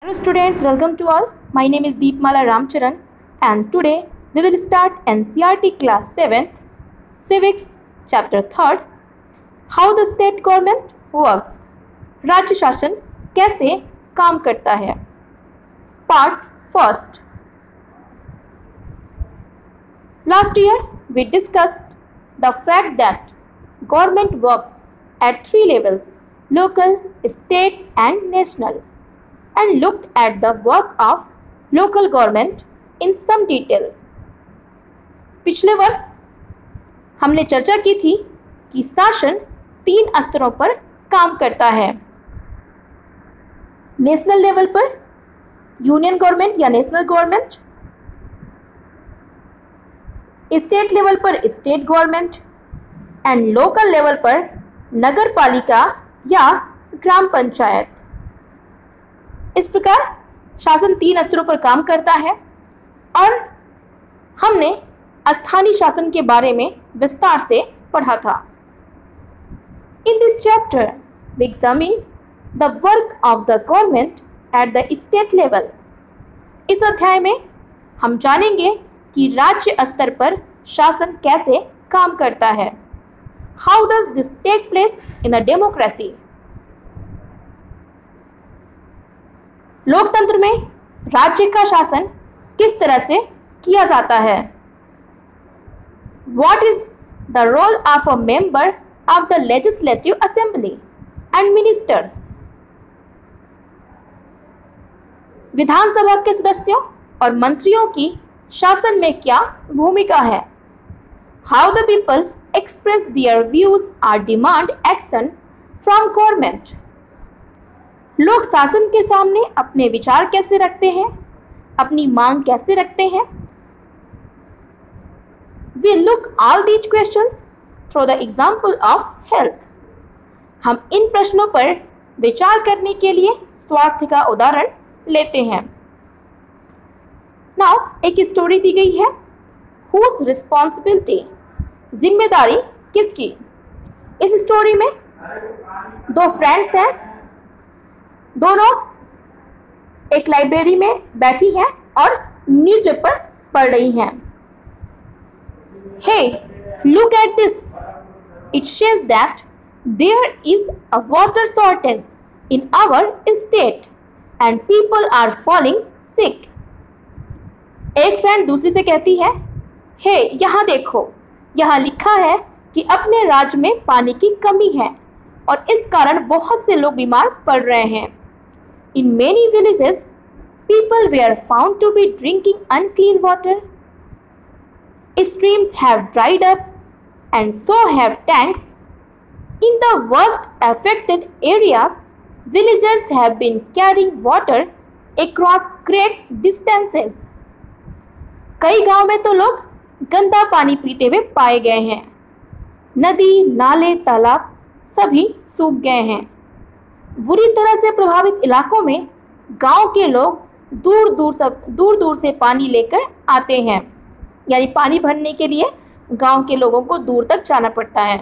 Hello students, welcome to all. My name is Deepmala Ramcharan and today we will start NCERT class 7th, Civics chapter 3rd, How the State Government Works. राज्य शासन कैसे काम करता है. Part 1st. Last year we discussed the fact that government works at 3 levels: local, state and national, and looked at the work of local government in some detail. पिछले वर्ष हमने चर्चा की थी कि शासन 3 स्तरों पर काम करता है. नेशनल लेवल पर यूनियन गवर्नमेंट या नेशनल गवर्नमेंट, स्टेट लेवल पर state government and local level पर नगर पालिका या ग्राम पंचायत. इस प्रकार शासन 3 स्तरों पर काम करता है और हमने स्थानीय शासन के बारे में विस्तार से पढ़ा था. In this chapter we examine the work of the government at the state level. इस अध्याय में हम जानेंगे कि राज्य स्तर पर शासन कैसे काम करता है. How does this take place in a democracy. लोकतंत्र में राज्य का शासन किस तरह से किया जाता है. What is the role of a member of the legislative assembly and ministers. विधानसभा के सदस्यों और मंत्रियों की शासन में क्या भूमिका है. How the people express their views or demand action from government. लोग शासन के सामने अपने विचार कैसे रखते हैं, अपनी मांग कैसे रखते हैं. We look all these questions through the example of health. हम इन प्रश्नों पर विचार करने के लिए स्वास्थ्य का उदाहरण लेते हैं. Now एक स्टोरी दी गई है. Whose responsibility. जिम्मेदारी किसकी. इस स्टोरी में 2 फ्रेंड्स हैं. दोनों एक लाइब्रेरी में बैठी हैं और न्यूज़पेपर पढ़ रही हैं. Hey, look at this. It says that there is a water shortage in our state and people are falling sick. एक फ्रेंड दूसरी से कहती है, हे यहाँ देखो, यहाँ लिखा है कि अपने राज्य में पानी की कमी है और इस कारण बहुत से लोग बीमार पड़ रहे हैं. In many villages, people were found to be drinking unclean water. Streams have dried up and so have tanks. In the worst affected areas, villagers have been carrying water across great distances. कई गांव में तो लोग गंदा पानी पीते हुए पाए गए हैं. नदी, नाले, तालाब सभी सूख गए हैं. बुरी तरह से प्रभावित इलाकों में गांव के लोग दूर दूर से पानी लेकर आते हैं. यानी पानी भरने के लिए गांव के लोगों को दूर तक जाना पड़ता है.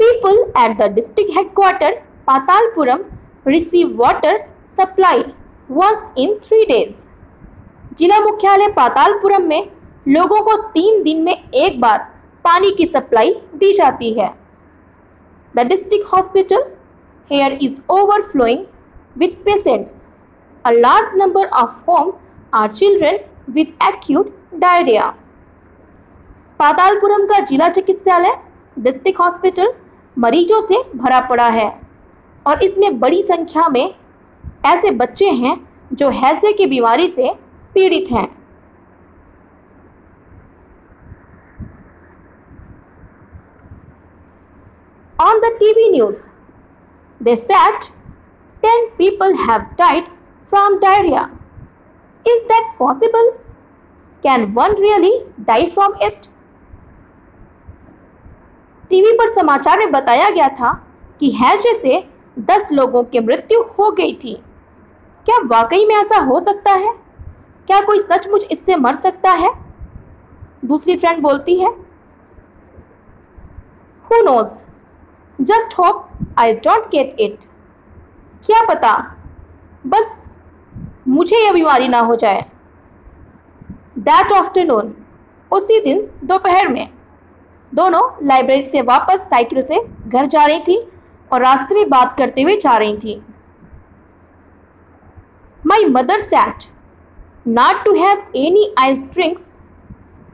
People at the district headquarters पातालपुरम receive water supply once in 3 days. जिला मुख्यालय पातालपुरम में लोगों को 3 दिन में एक बार पानी की सप्लाई दी जाती है. The district hospital here is overflowing with patients. A large number of whom are children with acute diarrhea. पातालपुरम का जिला चिकित्सालय डिस्ट्रिक्ट हॉस्पिटल मरीजों से भरा पड़ा है और इसमें बड़ी संख्या में ऐसे बच्चे हैं जो हैजे की बीमारी से पीड़ित हैं. On the TV news, they said 10 people have died from diarrhea. Is that possible? Can one really die from it? TV पर समाचार में बताया गया था कि हैजे से 10 लोगों की मृत्यु हो गई थी. क्या वाकई में ऐसा हो सकता है? क्या कोई सचमुच इससे मर सकता है? दूसरी फ्रेंड बोलती है, Who knows? Just hope I don't get it. क्या पता, बस मुझे यह बीमारी ना हो जाए। दैट आफ्टरनून, उसी दिन दोपहर में दोनों लाइब्रेरी से वापस साइकिल से घर जा रही थी और रास्ते में बात करते हुए जा रही थी। My mother said not to have any ice drinks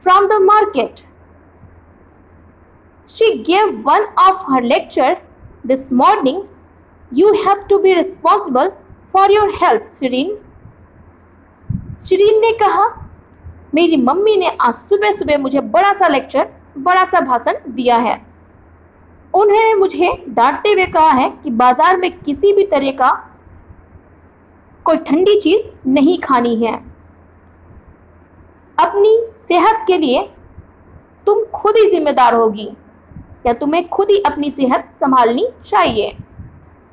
from the market. She gave one of her lecture this morning. You have to be responsible for your health, Shireen. Shirin ने कहा, मेरी मम्मी ने आज सुबह सुबह मुझे बड़ा सा भाषण दिया है। उन्होंने मुझे डांटते हुए कहा है कि बाजार में किसी भी तरह का कोई ठंडी चीज नहीं खानी है। अपनी सेहत के लिए तुम खुद ही जिम्मेदार होगी, या तुम्हें खुद ही अपनी सेहत संभालनी चाहिए।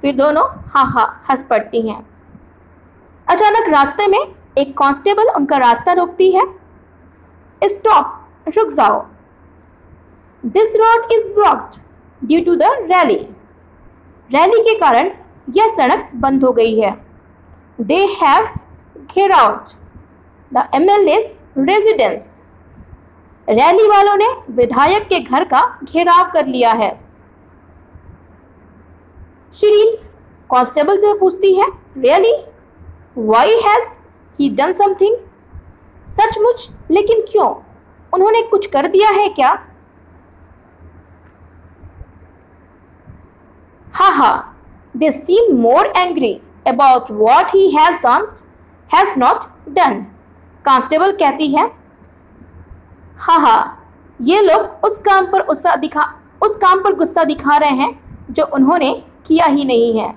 फिर दोनों हंस पड़ती हैं। अचानक रास्ते में एक कांस्टेबल उनका रास्ता रोकती है। स्टॉप, रुक जाओ। This road is blocked due to the rally. Rally के कारण यह सड़क बंद हो गई है। दे हैव घेर out the MLA's residence. Rally वालों ने विधायक के घर का घेराव कर लिया है। शिरीन कांस्टेबल से पूछती है, really? Why has he done something? सचमुच, लेकिन क्यों? उन्होंने कुछ कर दिया है क्या? They seem more angry about what he has not done. Constable कहती है, ये लोग उस काम पर गुस्सा दिखा रहे हैं जो उन्होंने किया ही नहीं है।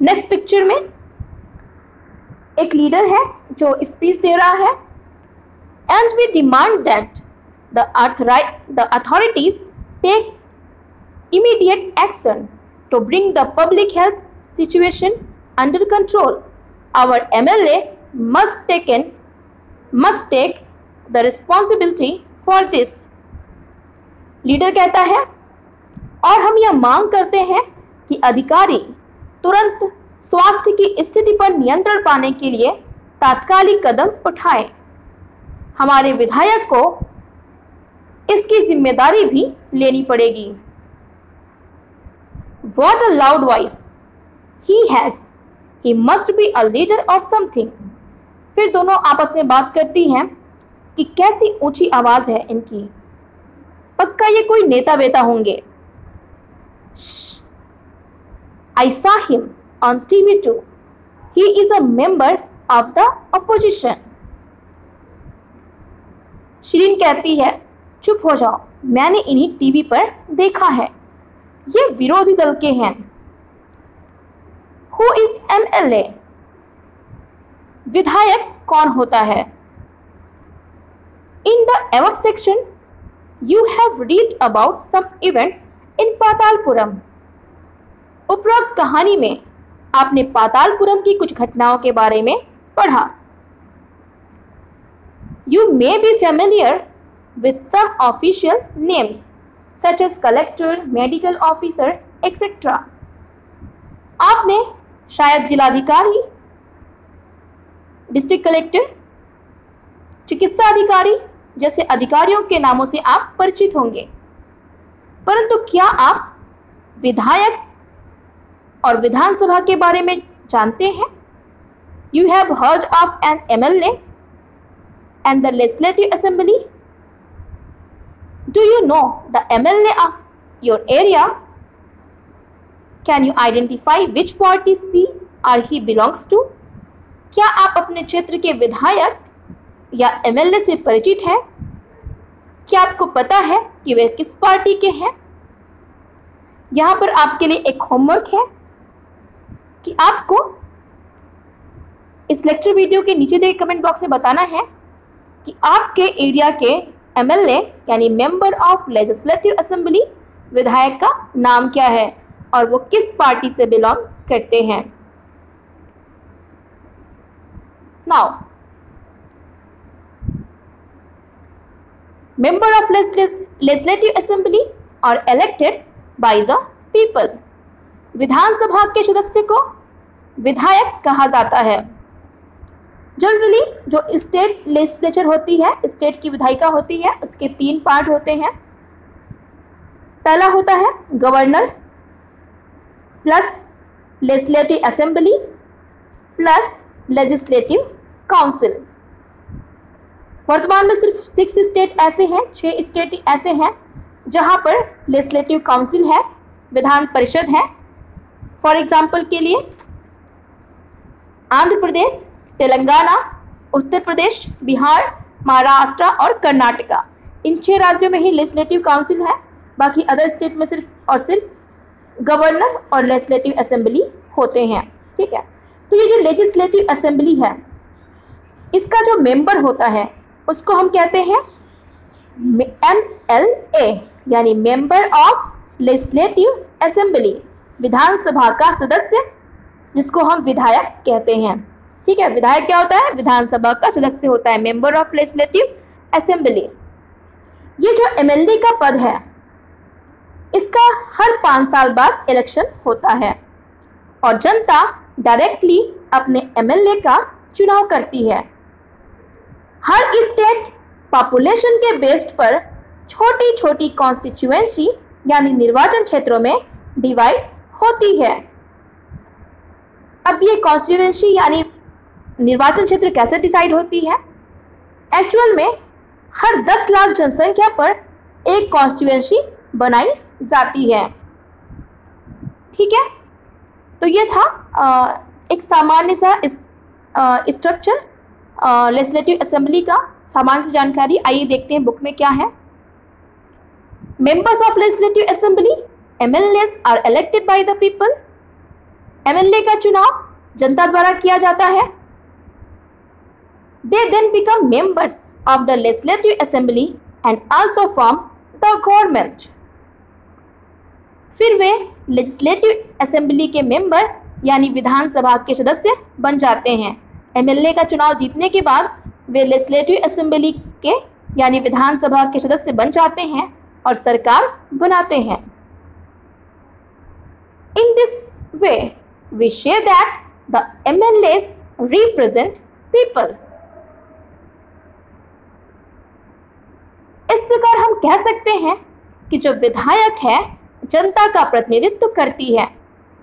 नेक्स्ट पिक्चर में एक लीडर है जो स्पीच दे रहा है। And we demand that the authorities take immediate action to bring the public health situation under control. Our MLA must take the responsibility for this. Leader कहता है, और हम यह मांग करते हैं कि अधिकारी तुरंत स्वास्थ्य की स्थिति पर नियंत्रण पाने के लिए तात्कालिक कदम उठाएं। हमारे विधायक को इसकी जिम्मेदारी भी लेनी पड़ेगी। What a loud voice he has. He must be a leader or something. फिर दोनों आपस में बात करती हैं कि कैसी ऊंची आवाज है इनकी, पक्का ये कोई नेता बेता होंगे। I saw him on TV too. He is a member of the opposition. Shirin कहती है, चुप हो जाओ, मैंने इन्हीं टीवी पर देखा है, ये विरोधी दल के हैं। Who is MLA? विधायक कौन होता है? In the above section, you have read about some events in पातालपुरम। उपरोक्त कहानी में आपने पातालपुरम की कुछ घटनाओं के बारे में पढ़ा। You may be familiar with some official names such as collector, medical officer, etc. आपने शायद जिलाधिकारी, डिस्ट्रिक्ट कलेक्टर, चिकित्सा अधिकारी जैसे अधिकारियों के नामों से आप परिचित होंगे, परंतु क्या आप विधायक और विधानसभा के बारे में जानते हैं? You have heard of an MLA and the Legislative Assembly? Do you know the MLA of your area? Can you identify which party he belongs to? क्या आप अपने क्षेत्र के विधायक या MLA से परिचित हैं? क्या आपको पता है कि वे किस पार्टी के हैं? यहाँ पर आपके लिए एक होमवर्क है कि आपको इस लेक्चर वीडियो के नीचे दिए कमेंट बॉक्स में बताना है कि आपके एरिया के MLA यानी मेंबर ऑफ लेजिस्लेटिव असेंबली विधायक का नाम क्या है और वो किस पार्टी से बिलोंग करते हैं। Now member of legislative assembly are elected by the people. विधानसभा के सदस्य को विधायक कहा जाता है। जनरली जो स्टेट लेजिस्लेचर होती है, स्टेट की विधायिका होती है, उसके 3 पार्ट होते हैं। पहला होता है governor plus legislative assembly plus legislative council. वर्तमान में सिर्फ 6 स्टेट ऐसे हैं, 6 स्टेट ऐसे हैं जहां पर लेजिस्लेटिव काउंसिल है, विधान परिषद है। फॉर एग्जाम्पल के लिए आंध्र प्रदेश, तेलंगाना, उत्तर प्रदेश, बिहार, महाराष्ट्र और कर्नाटका, इन 6 राज्यों में ही लेजिस्लेटिव काउंसिल है। बाकी अदर स्टेट में सिर्फ और सिर्फ गवर्नर और लेजिस्लेटिव असेंबली होते हैं। ठीक है, तो ये जो लेजिस्लेटिव असेंबली है, इसका जो मेंबर होता है उसको हम कहते हैं MLA, यानी मेंबर ऑफ लेजिस्लेटिव असेंबली, विधानसभा का सदस्य, जिसको हम विधायक कहते हैं। ठीक है, विधायक क्या होता है? विधानसभा का सदस्य होता है, मेंबर ऑफ लेजिस्लेटिव असेंबली। ये जो MLA का पद है, इसका हर 5 साल बाद इलेक्शन होता है और जनता डायरेक्टली अपने MLA का चुनाव करती है। हर स्टेट पॉपुलेशन के बेस्ड पर छोटी छोटी कॉन्स्टिट्यूएंसी यानी निर्वाचन क्षेत्रों में डिवाइड होती है। अब ये कॉन्स्टिट्यूएंसी यानी निर्वाचन क्षेत्र कैसे डिसाइड होती है? एक्चुअल में हर 10 लाख जनसंख्या पर एक कॉन्स्टिट्यूएंसी बनाई जाती है। ठीक है, तो ये था एक सामान्य सा स्ट्रक्चर लेजिस्लेटिव असेंबली का, सामान्य सी जानकारी। आइए देखते हैं बुक में क्या है। Members of legislative assembly MLAs are elected by the people. MLA का चुनाव जनता द्वारा किया जाता है। They then become members of the legislative assembly and also form the government. फिर वे लेजिस्लेटिव असेंबली के मेंबर यानी विधानसभा के सदस्य बन जाते हैं। MLA का चुनाव जीतने के बाद वे लेजिस्लेटिव असेंबली के यानी विधानसभा के सदस्य बन जाते हैं और सरकार बनाते हैं। In this way, we say that the MLAs represent people. इस प्रकार हम कह सकते हैं कि जो विधायक है जनता का प्रतिनिधित्व करती है।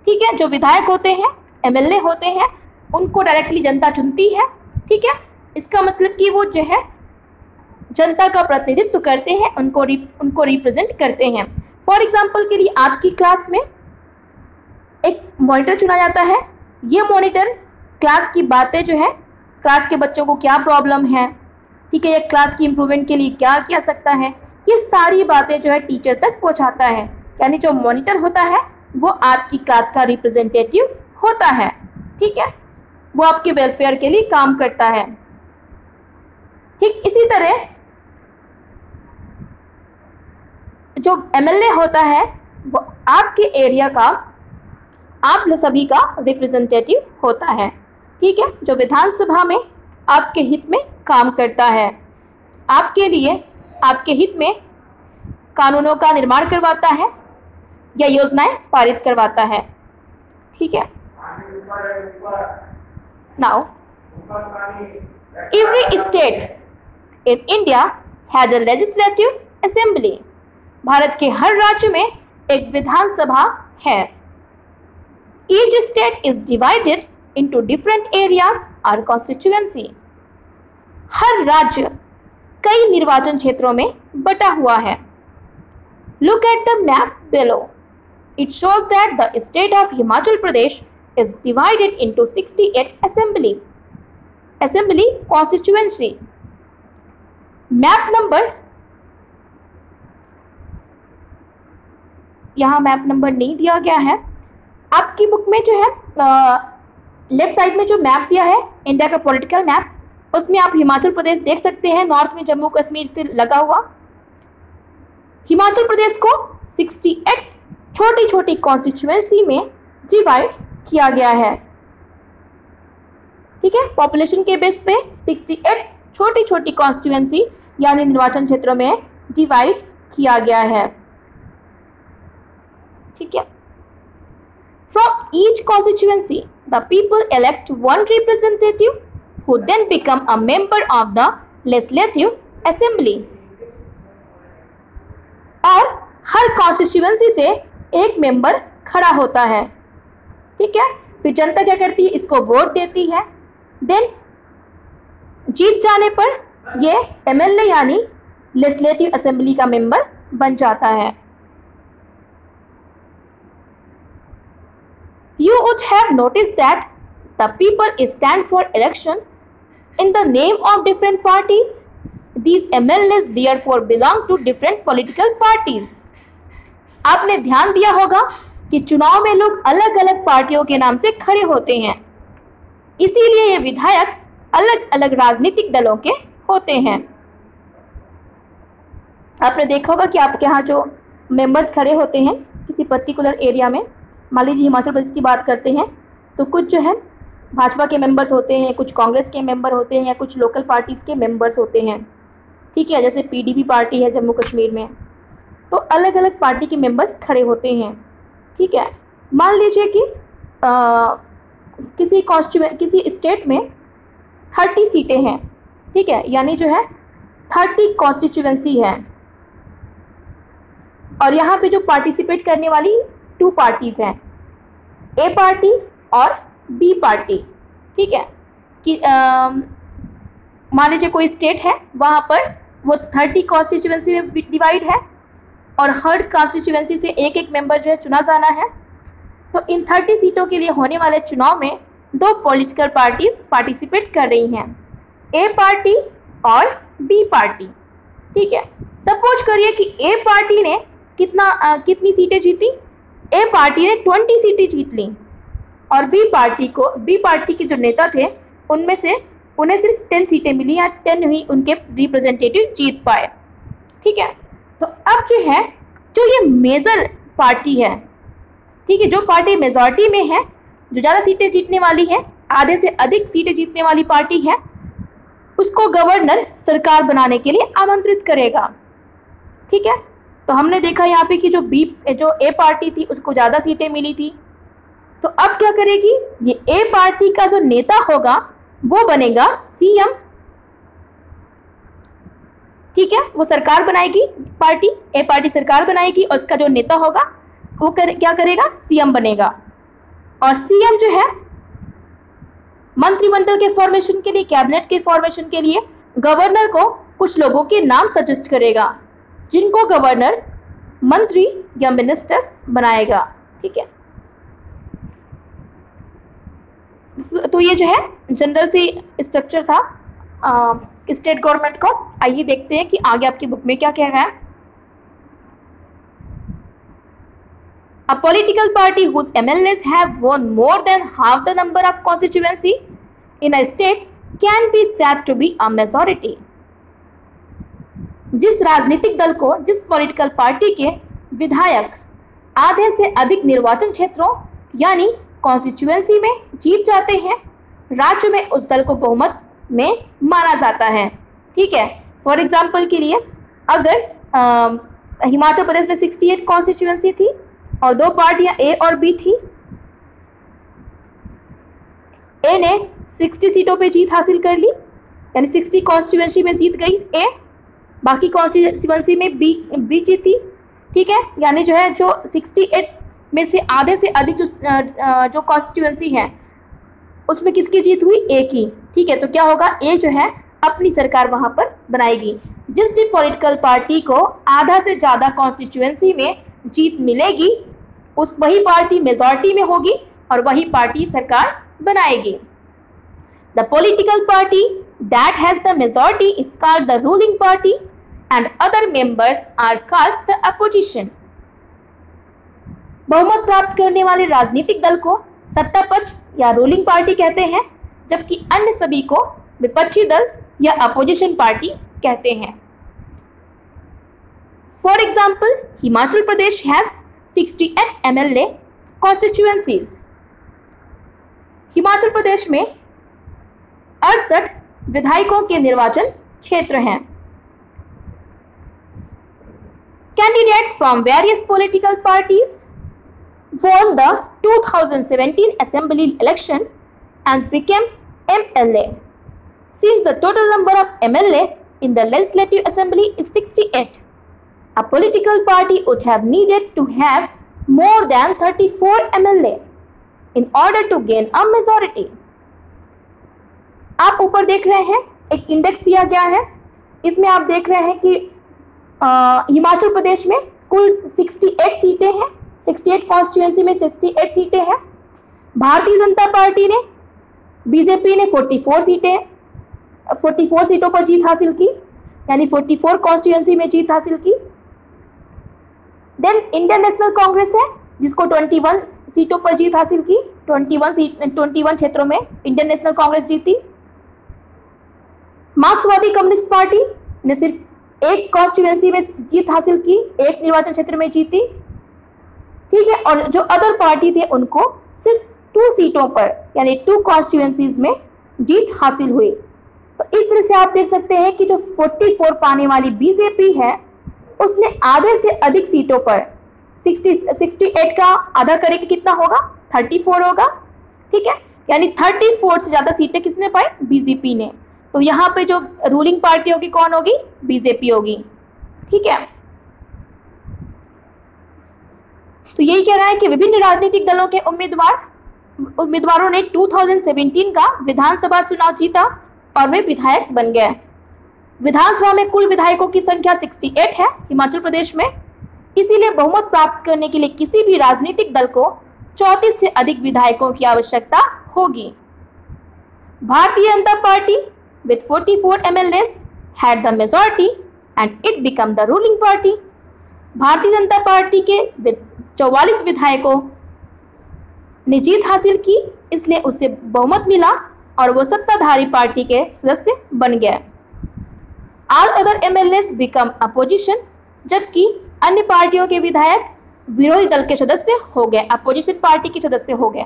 ठीक है, जो विधायक होते हैं MLA होते हैं, उनको डायरेक्टली जनता चुनती है। ठीक है, इसका मतलब कि वो जो है जनता का प्रतिनिधित्व करते हैं, उनको रिप्रेजेंट करते हैं। फॉर एग्जाम्पल के लिए आपकी क्लास में एक मॉनिटर चुना जाता है। ये मॉनिटर क्लास की बातें जो है, क्लास के बच्चों को क्या प्रॉब्लम है, ठीक है, ये क्लास की इम्प्रूवमेंट के लिए क्या किया सकता है, ये सारी बातें जो है टीचर तक पहुंचाता है। यानी जो मॉनिटर होता है वो आपकी क्लास का रिप्रेजेंटेटिव होता है। ठीक है, वो आपके वेलफेयर के लिए काम करता है। ठीक इसी तरह जो MLA होता है वो आपके एरिया का, आप सभी का रिप्रेजेंटेटिव होता है। ठीक है, जो विधानसभा में आपके हित में काम करता है, आपके लिए, आपके हित में कानूनों का निर्माण करवाता है या योजनाएं पारित करवाता है। ठीक है, now every state in India has a legislative assembly. Bharat के हर राज्य में एक विधानसभा है। Each state is divided into different areas or constituency. हर राज्य कई निर्वाचन क्षेत्रों में बटा हुआ है। Look at the map below. It shows that the state of Himachal Pradesh is divided into 68 assemblies. Assembly constituency. Map number, यहाँ मैप नंबर नहीं दिया गया है। आपकी बुक में जो है लेफ्ट साइड में जो मैप दिया है इंडिया का पॉलिटिकल मैप, उसमें आप हिमाचल प्रदेश देख सकते हैं, नॉर्थ में जम्मू कश्मीर से लगा हुआ। हिमाचल प्रदेश को 68 छोटी छोटी कॉन्स्टिट्यूएंसी में डिवाइड किया गया है। ठीक है, पॉपुलेशन के बेस पे 68 छोटी छोटी कॉन्स्टिट्यूएंसी यानी निर्वाचन क्षेत्रों में डिवाइड किया गया है। ठीक है, from each constituency the people elect one representative who then become a member of the legislative assembly. और हर कॉन्स्टिट्यूएंसी से एक मेंबर खड़ा होता है, ठीक है। फिर जनता क्या करती है, इसको वोट देती है। देन जीत जाने पर ये एमएलए यानी लेजिस्लेटिव असेंबली का मेंबर बन जाता है। You would have noticed that the people stand for election in the name of different parties. These MLAs therefore belong to different political parties. आपने ध्यान दिया होगा कि चुनाव में लोग अलग अलग पार्टियों के नाम से खड़े होते हैं, इसीलिए ये विधायक अलग अलग राजनीतिक दलों के होते हैं। आपने देखा होगा कि आपके यहाँ जो मेंबर्स खड़े होते हैं किसी पर्टिकुलर एरिया में, मान लीजिए हिमाचल प्रदेश की बात करते हैं तो कुछ जो है भाजपा के मेंबर्स होते हैं, कुछ कांग्रेस के मेंबर होते हैं या कुछ लोकल पार्टीज़ के मेंबर्स होते हैं, ठीक है। जैसे पीडीपी पार्टी है जम्मू कश्मीर में, तो अलग अलग पार्टी के मेंबर्स खड़े होते हैं, ठीक है। मान लीजिए कि किसी स्टेट में 30 सीटें हैं, ठीक है, यानी जो है 30 कॉन्स्टिट्यूएंसी है, और यहाँ पे जो पार्टिसिपेट करने वाली 2 पार्टीज़ हैं, ए पार्टी और बी पार्टी, ठीक है। कि मान लीजिए कोई स्टेट है, वहाँ पर वो 30 कॉन्स्टिट्यूएंसी में डिवाइड है और हर कॉन्स्टिट्यूएंसी से एक एक मेंबर जो है चुना जाना है। तो इन 30 सीटों के लिए होने वाले चुनाव में 2 पॉलिटिकल पार्टीज पार्टिसिपेट कर रही हैं, ए पार्टी और बी पार्टी, ठीक है। सपोज करिए कि ए पार्टी ने कितनी सीटें जीती, ए पार्टी ने 20 सीटें जीत ली और बी पार्टी के जो नेता थे उनमें से उन्हें सिर्फ 10 सीटें मिली या 10 ही उनके रिप्रेजेंटेटिव जीत पाए, ठीक है। तो अब जो है जो ये मेजर पार्टी है, ठीक है, जो पार्टी मेजॉरिटी में है, जो ज़्यादा सीटें जीतने वाली है, आधे से अधिक सीटें जीतने वाली पार्टी है, उसको गवर्नर सरकार बनाने के लिए आमंत्रित करेगा, ठीक है। तो हमने देखा यहाँ पे कि जो ए पार्टी थी उसको ज़्यादा सीटें मिली थी, तो अब क्या करेगी, ये ए पार्टी का जो नेता होगा वो बनेगा सीएम, ठीक है। वो सरकार बनाएगी, ए पार्टी सरकार बनाएगी और उसका जो नेता होगा वो क्या करेगा, सीएम बनेगा। और सीएम जो है मंत्रिमंडल के फॉर्मेशन के लिए, कैबिनेट के फॉर्मेशन के लिए गवर्नर को कुछ लोगों के नाम सजेस्ट करेगा, जिनको गवर्नर मंत्री या मिनिस्टर्स बनाएगा, ठीक है। तो ये जो है जनरल सी स्ट्रक्चर था स्टेट गवर्नमेंट को। आइए देखते हैं कि आगे आपकी बुक में क्या कह रहा है। A political party whose MLAs have won more than half the number of constituency in a state can be said to be a majority. जिस राजनीतिक दल को, जिस पॉलिटिकल पार्टी के विधायक आधे से अधिक निर्वाचन क्षेत्रों यानी कॉन्स्टिट्यूएंसी में जीत जाते हैं, राज्य में उस दल को बहुमत में माना जाता है, ठीक है। फॉर एग्जाम्पल के लिए अगर हिमाचल प्रदेश में 68 कॉन्स्टिट्यूएंसी थी और 2 पार्टियां ए और बी थी, ए ने 60 सीटों पे जीत हासिल कर ली, यानी 60 कॉन्स्टिट्यूएंसी में जीत गई ए, बाकी कॉन्स्टिट्यूएंसी में बी जीती, ठीक है। यानी जो है जो 68 में से आधे से अधिक जो कॉन्स्टिट्यूएंसी है उसमें किसकी जीत हुई, ए की, ठीक है। तो क्या होगा, ए जो है अपनी सरकार वहाँ पर बनाएगी। जिस भी पॉलिटिकल पार्टी को आधा से ज़्यादा कॉन्स्टिट्यूएंसी में जीत मिलेगी वही पार्टी मेजॉरिटी में होगी और वही पार्टी सरकार बनाएगी। The political party that has the majority is called the ruling party and other members are called the opposition. बहुमत प्राप्त करने वाले राजनीतिक दल को सत्ता पक्ष या रूलिंग पार्टी कहते हैं, जबकि अन्य सभी को विपक्षी दल या अपोजिशन पार्टी कहते हैं। For example, Himachal Pradesh has 68 MLA constituencies. Himachal Pradesh में 68 विधायकों के निर्वाचन क्षेत्र हैं। Candidates from various political parties, won the 2017 assembly election and became MLA. Since the total number of MLA in the Legislative Assembly is 68, a political party would have needed to have more than 34 MLA in order to gain a majority. आप ऊपर देख रहे हैं एक index दिया गया है, इसमें आप देख रहे हैं कि हिमाचल प्रदेश में कुल 68 सीटें हैं, 68 कॉन्स्टिट्यूएंसी में 68 सीटें हैं। भारतीय जनता पार्टी ने, बीजेपी ने 44 सीटों पर जीत हासिल की, यानी 44 कॉन्स्टिट्यूएंसी में जीत हासिल की। देन इंडियन नेशनल कांग्रेस है जिसको 21 सीटों पर जीत हासिल की, 21 क्षेत्रों में इंडियन नेशनल कांग्रेस जीती। मार्क्सवादी कम्युनिस्ट पार्टी ने सिर्फ एक कॉन्स्टिट्यूएंसी में जीत हासिल की, एक निर्वाचन क्षेत्र में जीती, ठीक है। और जो अदर पार्टी थे उनको सिर्फ 2 सीटों पर यानी 2 कॉन्स्टिट्यूएंसीज में जीत हासिल हुई। तो इस तरह से आप देख सकते हैं कि जो 44 पाने वाली बीजेपी है उसने आधे से अधिक सीटों पर 68 का आधा करके कितना होगा, 34 होगा, ठीक है। यानी 34 से ज्यादा सीटें किसने पाई, बीजेपी ने। तो यहाँ पे जो रूलिंग पार्टी होगी कौन होगी, बीजेपी होगी, ठीक है। तो यही कह रहा है कि विभिन्न राजनीतिक दलों के उम्मीदवारों ने 2017 का विधानसभा चुनाव जीता और वे विधायक बन गए। विधानसभा में कुल विधायकों की संख्या 68 है हिमाचल प्रदेश में, इसीलिए बहुमत प्राप्त करने के लिए किसी भी राजनीतिक दल को 34 से अधिक विधायकों की आवश्यकता होगी। Bharatiya Janata party with 44 MLAs had the majority and it became the ruling party. Bharatiya Janata party के 44 विधायकों ने जीत हासिल की, इसलिए उसे बहुमत मिला और वो सत्ताधारी पार्टी के सदस्य बन गए। All other MLAs become opposition, जबकि अन्य पार्टियों के विधायक विरोधी दल के सदस्य हो गए, अपोजिशन पार्टी के सदस्य हो गए।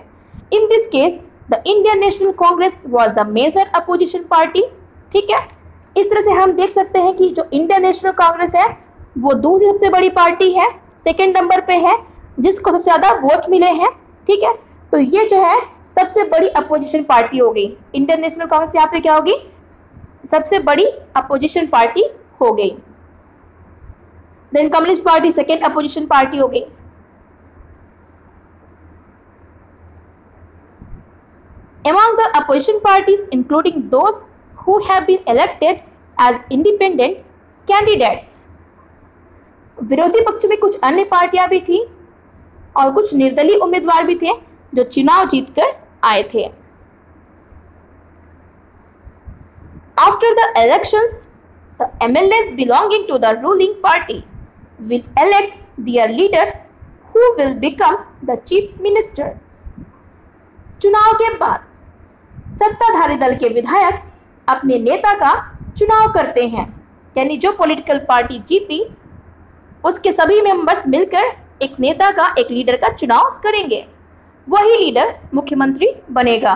In this case the Indian National Congress was the major opposition party, ठीक है। इस तरह से हम देख सकते हैं कि जो इंडियन नेशनल कांग्रेस है वो दूसरी सबसे बड़ी पार्टी है, सेकंड नंबर पे है, जिसको सबसे ज़्यादा वोट मिले हैं, ठीक है। तो ये जो है सबसे बड़ी अपोजिशन पार्टी हो गई। इंडियन नेशनल कांग्रेस यहाँ पे क्या होगी, सबसे बड़ी अपोजिशन पार्टी हो गई। Then communist party second opposition party हो गई। Among the opposition parties, including those who have been elected as independent candidates, विरोधी पक्ष में कुछ अन्य पार्टियां भी थी और कुछ निर्दलीय उम्मीदवार भी थे जो चुनाव जीतकर आए थे। After the elections, the MLAs belonging to the ruling party will elect their leaders who will become the chief minister. चुनाव के बाद सत्ताधारी दल के विधायक अपने नेता का चुनाव करते हैं, यानी जो पॉलिटिकल पार्टी जीती उसके सभी मेंबर्स मिलकर एक नेता का, एक लीडर का चुनाव करेंगे, वही लीडर मुख्यमंत्री बनेगा।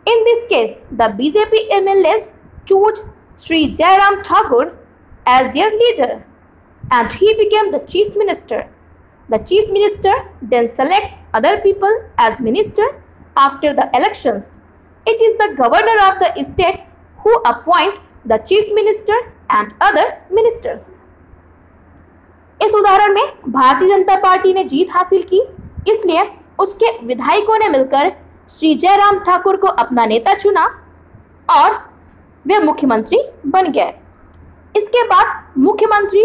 In this case, the BJP MLAs choose Sri Jairam Thakur as their leader and he became the chief minister. The chief minister then selects other people as minister after the elections. It is the governor of the state who appoint the chief minister and other ministers. इस उदाहरण में Bharatiya Janata party ने जीत हासिल की, इसलिए उसके विधायकों ने मिलकर श्री जयराम ठाकुर को अपना नेता चुना और वे मुख्यमंत्री बन गए। इसके बाद मुख्यमंत्री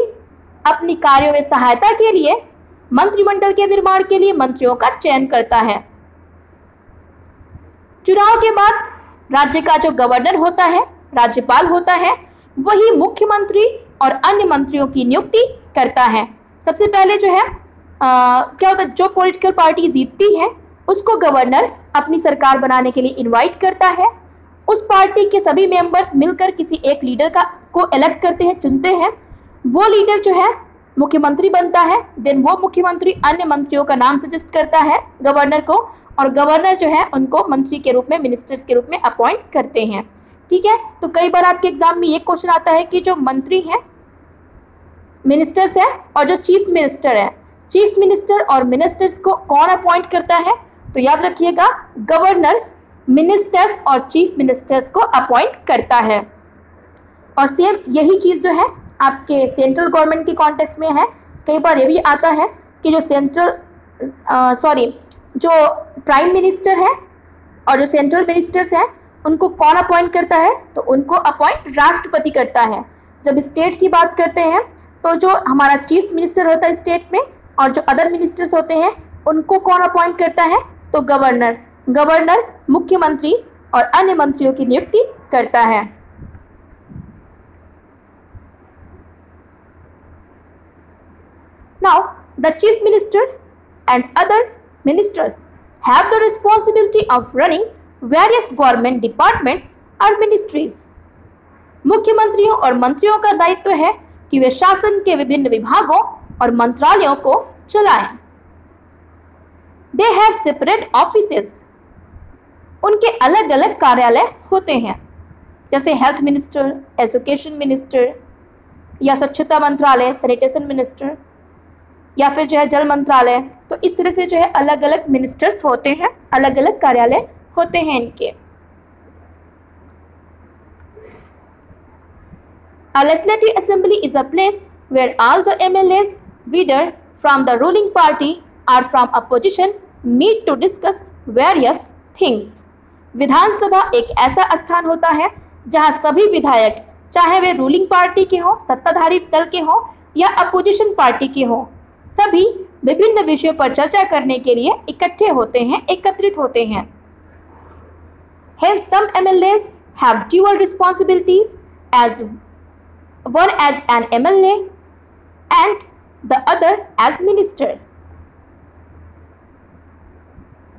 अपनी कार्यों में सहायता के लिए मंत्रिमंडल के निर्माण के लिए मंत्रियों का चयन करता है। चुनाव के बाद राज्य का जो गवर्नर होता है, राज्यपाल होता है, वही मुख्यमंत्री और अन्य मंत्रियों की नियुक्ति करता है। सबसे पहले जो है क्या होता है, जो पॉलिटिकल पार्टी जीतती है उसको गवर्नर अपनी सरकार बनाने के लिए इनवाइट करता है। उस पार्टी के सभी मेंबर्स मिलकर किसी एक लीडर को इलेक्ट करते हैं, चुनते हैं। वो लीडर जो है मुख्यमंत्री बनता है। देन वो मुख्यमंत्री अन्य मंत्रियों का नाम सजेस्ट करता है गवर्नर को और गवर्नर जो है उनको मंत्री के रूप में, मिनिस्टर्स के रूप में अपॉइंट करते हैं, ठीक है। तो कई बार आपके एग्जाम में ये क्वेश्चन आता है कि जो मंत्री हैं, मिनिस्टर्स हैं और जो चीफ मिनिस्टर है, चीफ मिनिस्टर और मिनिस्टर्स को कौन अपॉइंट करता है? तो याद रखिएगा, गवर्नर मिनिस्टर्स और चीफ मिनिस्टर्स को अपॉइंट करता है। और सेम यही चीज़ जो है आपके सेंट्रल गवर्नमेंट के कॉन्टेक्स्ट में है। कई बार ये भी आता है कि जो प्राइम मिनिस्टर है और जो सेंट्रल मिनिस्टर्स हैं उनको कौन अपॉइंट करता है? तो उनको अपॉइंट राष्ट्रपति करता है। जब स्टेट की बात करते हैं तो जो हमारा चीफ मिनिस्टर होता है स्टेट में और जो अदर मिनिस्टर्स होते हैं उनको कौन अपॉइंट करता है? तो गवर्नर मुख्यमंत्री और अन्य मंत्रियों की नियुक्ति करता है। Now, the chief minister and other ministers have the responsibility of running various government departments or ministries. मुख्यमंत्रियों और मंत्रियों का दायित्व है कि वे शासन के विभिन्न विभागों और मंत्रालयों को चलाएं। They have separate offices. उनके अलग अलग कार्यालय होते हैं, जैसे हेल्थ मिनिस्टर, एजुकेशन मिनिस्टर या स्वच्छता मंत्रालय, सैनिटेशन मिनिस्टर, या फिर जो है जल मंत्रालय। तो इस तरह से जो है अलग अलग मिनिस्टर्स होते हैं, अलग अलग कार्यालय होते हैं इनके। A legislative assembly is a place where all the MLAs, whether from the ruling party or from opposition, meet to discuss various things. विधानसभा एक ऐसा स्थान होता है जहां सभी विधायक, चाहे वे रूलिंग पार्टी के हों, सत्ताधारी दल के हों या अपोजिशन पार्टी के हों, सभी विभिन्न विषयों पर चर्चा करने के लिए इकट्ठे होते हैं, एकत्रित होते हैं। Hence, some MLAs have dual responsibilities, as one as an MLA and the other as minister.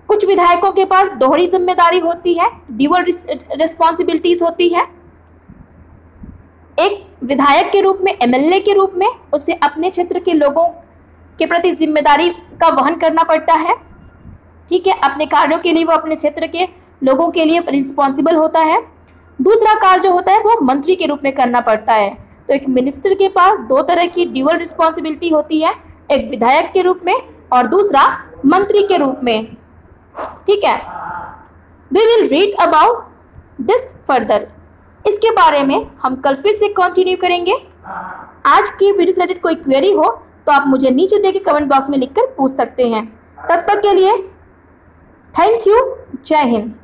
कुछ विधायकों के पास दोहरी जिम्मेदारी होती है, ड्यूअल रिस्पॉन्सिबिलिटीज होती है। एक विधायक के रूप में, एमएलए के रूप में उसे अपने क्षेत्र के लोगों के प्रति जिम्मेदारी का वहन करना पड़ता है। ठीक है, अपने कार्यों के लिए वो अपने क्षेत्र के लोगों के लिए रिस्पॉन्सिबल होता है। दूसरा कार्य जो होता है वो मंत्री के रूप में करना पड़ता है। तो एक मिनिस्टर के पास दो तरह की ड्यूअल रिस्पॉन्सिबिलिटी होती है, एक विधायक के रूप में और दूसरा मंत्री के रूप में। ठीक है, we will read about this further. इसके बारे में हम कल फिर से कंटिन्यू करेंगे। आज की वीडियो से रिलेटेड कोई क्वेरी हो तो आप मुझे नीचे दे के कमेंट बॉक्स में लिखकर पूछ सकते हैं। तब तक के लिए थैंक यू। जय हिंद।